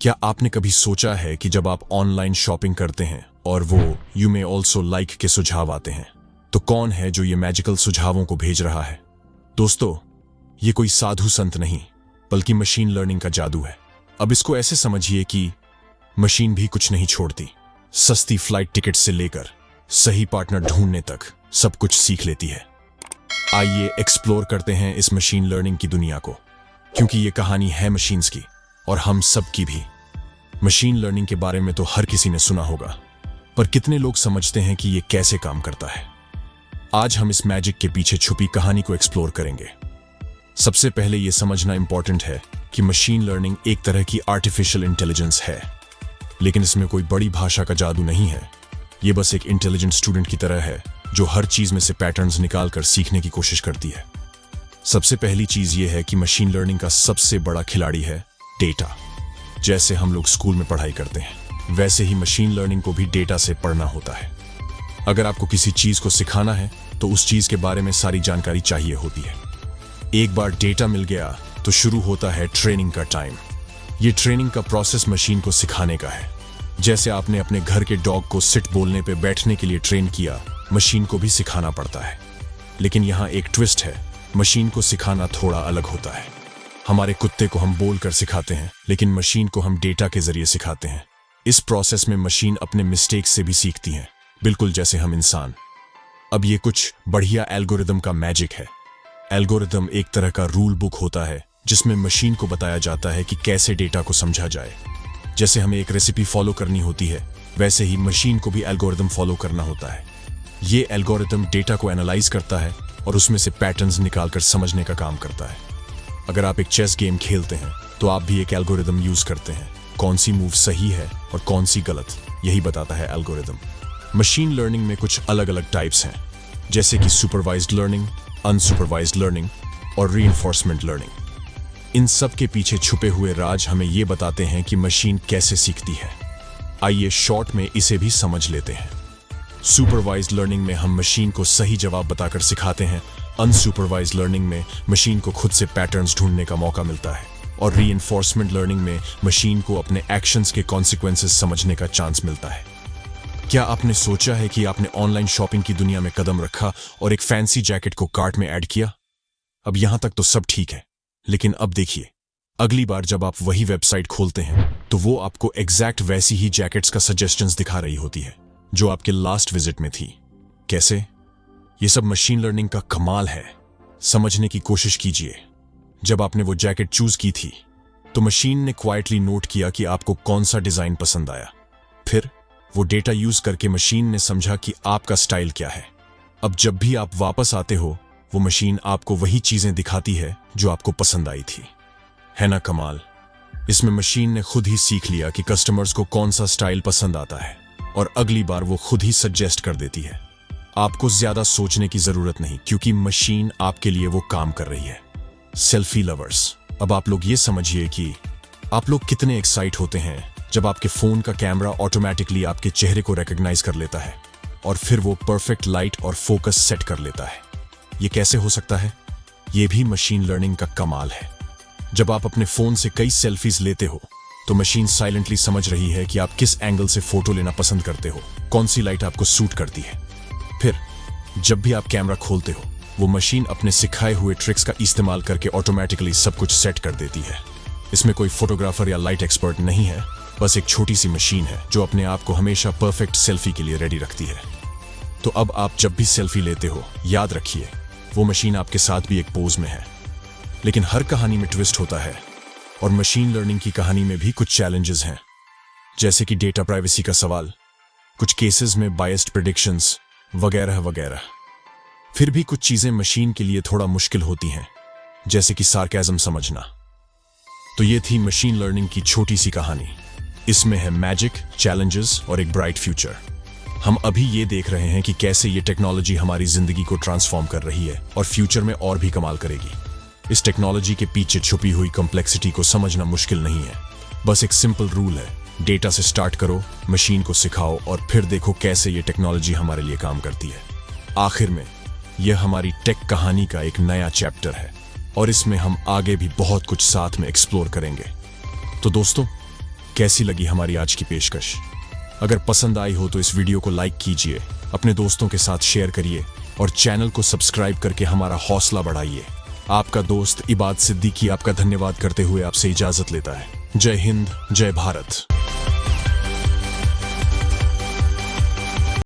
क्या आपने कभी सोचा है कि जब आप ऑनलाइन शॉपिंग करते हैं और वो यू मे ऑल्सो लाइक के सुझाव आते हैं, तो कौन है जो ये मैजिकल सुझावों को भेज रहा है? दोस्तों, ये कोई साधु संत नहीं, बल्कि मशीन लर्निंग का जादू है। अब इसको ऐसे समझिए कि मशीन भी कुछ नहीं छोड़ती। सस्ती फ्लाइट टिकट से लेकर सही पार्टनर ढूंढने तक सब कुछ सीख लेती है। आइए एक्सप्लोर करते हैं इस मशीन लर्निंग की दुनिया को, क्योंकि ये कहानी है मशीन्स की और हम सब की भी। मशीन लर्निंग के बारे में तो हर किसी ने सुना होगा, पर कितने लोग समझते हैं कि ये कैसे काम करता है? आज हम इस मैजिक के पीछे छुपी कहानी को एक्सप्लोर करेंगे। सबसे पहले यह समझना इंपॉर्टेंट है कि मशीन लर्निंग एक तरह की आर्टिफिशियल इंटेलिजेंस है, लेकिन इसमें कोई बड़ी भाषा का जादू नहीं है। यह बस एक इंटेलिजेंट स्टूडेंट की तरह है जो हर चीज में से पैटर्न्स निकालकर सीखने की कोशिश करती है। सबसे पहली चीज यह है कि मशीन लर्निंग का सबसे बड़ा खिलाड़ी है डेटा। जैसे हम लोग स्कूल में पढ़ाई करते हैं, वैसे ही मशीन लर्निंग को भी डेटा से पढ़ना होता है। अगर आपको किसी चीज को सिखाना है तो उस चीज के बारे में सारी जानकारी चाहिए होती है। एक बार डेटा मिल गया तो शुरू होता है ट्रेनिंग का टाइम। ये ट्रेनिंग का प्रोसेस मशीन को सिखाने का है। जैसे आपने अपने घर के डॉग को सिट बोलने पे बैठने के लिए ट्रेन किया, मशीन को भी सिखाना पड़ता है। लेकिन यहाँ एक ट्विस्ट है, मशीन को सिखाना थोड़ा अलग होता है। हमारे कुत्ते को हम बोलकर सिखाते हैं, लेकिन मशीन को हम डेटा के जरिए सिखाते हैं। इस प्रोसेस में मशीन अपने मिस्टेक्स से भी सीखती है, बिल्कुल जैसे हम इंसान। अब ये कुछ बढ़िया एल्गोरिदम का मैजिक है। एल्गोरिदम एक तरह का रूल बुक होता है जिसमें मशीन को बताया जाता है कि कैसे डेटा को समझा जाए। जैसे हमें एक रेसिपी फॉलो करनी होती है, वैसे ही मशीन को भी एल्गोरिदम फॉलो करना होता है। ये एल्गोरिदम डेटा को एनालाइज करता है और उसमें से पैटर्न्स निकालकर समझने का काम करता है। अगर आप एक चेस गेम खेलते हैं तो आप भी एक एल्गोरिदम यूज करते हैं। कौन सी मूव सही है और कौन सी गलत, यही बताता है एल्गोरिदम। मशीन लर्निंग में कुछ अलग अलग टाइप्स हैं, जैसे कि सुपरवाइज्ड लर्निंग, अनसुपरवाइज्ड लर्निंग और रीइंफोर्समेंट लर्निंग। इन सब के पीछे छुपे हुए राज हमें ये बताते हैं कि मशीन कैसे सीखती है। आइए शॉर्ट में इसे भी समझ लेते हैं। सुपरवाइज्ड लर्निंग में हम मशीन को सही जवाब बताकर सिखाते हैं। अनसुपरवाइज्ड लर्निंग में मशीन को खुद से पैटर्न्स ढूंढने का मौका मिलता है। और रीइंफोर्समेंट लर्निंग में मशीन को अपने एक्शंस के कॉन्सिक्वेंसेस समझने का चांस मिलता है। क्या आपने सोचा है कि आपने ऑनलाइन शॉपिंग की दुनिया में कदम रखा और एक फैंसी जैकेट को कार्ट में ऐड किया? अब यहां तक तो सब ठीक है, लेकिन अब देखिए, अगली बार जब आप वही वेबसाइट खोलते हैं तो वो आपको एग्जैक्ट वैसी ही जैकेट्स का सजेशंस दिखा रही होती है जो आपके लास्ट विजिट में थी। कैसे? ये सब मशीन लर्निंग का कमाल है। समझने की कोशिश कीजिए। जब आपने वो जैकेट चूज की थी तो मशीन ने क्वाइटली नोट किया कि आपको कौन सा डिजाइन पसंद आया। फिर वो डेटा यूज करके मशीन ने समझा कि आपका स्टाइल क्या है। अब जब भी आप वापस आते हो, वो मशीन आपको वही चीजें दिखाती है जो आपको पसंद आई थी। है ना कमाल? इसमें मशीन ने खुद ही सीख लिया कि कस्टमर्स को कौन सा स्टाइल पसंद आता है और अगली बार वो खुद ही सजेस्ट कर देती है। आपको ज्यादा सोचने की जरूरत नहीं, क्योंकि मशीन आपके लिए वो काम कर रही है। सेल्फी लवर्स, अब आप लोग ये समझिए कि आप लोग कितने एक्साइट होते हैं जब आपके फोन का कैमरा ऑटोमेटिकली आपके चेहरे को रिकॉग्नाइज कर लेता है और फिर वो परफेक्ट लाइट और फोकस सेट कर लेता है। ये कैसे हो सकता है? ये भी मशीन लर्निंग का कमाल है। जब आप अपने फोन से कई सेल्फीज लेते हो तो मशीन साइलेंटली समझ रही है कि आप किस एंगल से फोटो लेना पसंद करते हो, कौन सी लाइट आपको सूट करती है। फिर जब भी आप कैमरा खोलते हो, वो मशीन अपने सिखाए हुए ट्रिक्स का इस्तेमाल करके ऑटोमेटिकली सब कुछ सेट कर देती है। इसमें कोई फोटोग्राफर या लाइट एक्सपर्ट नहीं है, बस एक छोटी सी मशीन है जो अपने आप को हमेशा परफेक्ट सेल्फी के लिए रेडी रखती है। तो अब आप जब भी सेल्फी लेते हो, याद रखिए वो मशीन आपके साथ भी एक पोज में है। लेकिन हर कहानी में ट्विस्ट होता है, और मशीन लर्निंग की कहानी में भी कुछ चैलेंजेस हैं, जैसे कि डेटा प्राइवेसी का सवाल, कुछ केसेस में बायस्ड प्रेडिक्शंस वगैरह वगैरह। फिर भी कुछ चीजें मशीन के लिए थोड़ा मुश्किल होती हैं, जैसे कि सार्केज्म समझना। तो ये थी मशीन लर्निंग की छोटी सी कहानी। इसमें है मैजिक, चैलेंजेस और एक ब्राइट फ्यूचर। हम अभी ये देख रहे हैं कि कैसे ये टेक्नोलॉजी हमारी जिंदगी को ट्रांसफॉर्म कर रही है और फ्यूचर में और भी कमाल करेगी। इस टेक्नोलॉजी के पीछे छुपी हुई कॉम्प्लेक्सिटी को समझना मुश्किल नहीं है। बस एक सिंपल रूल है, डेटा से स्टार्ट करो, मशीन को सिखाओ और फिर देखो कैसे ये टेक्नोलॉजी हमारे लिए काम करती है। आखिर में यह हमारी टेक कहानी का एक नया चैप्टर है और इसमें हम आगे भी बहुत कुछ साथ में एक्सप्लोर करेंगे। तो दोस्तों, कैसी लगी हमारी आज की पेशकश? अगर पसंद आई हो तो इस वीडियो को लाइक कीजिए, अपने दोस्तों के साथ शेयर करिए और चैनल को सब्सक्राइब करके हमारा हौसला बढ़ाइए। आपका दोस्त इबाद सिद्दीकी आपका धन्यवाद करते हुए आपसे इजाजत लेता है। जय हिंद, जय भारत।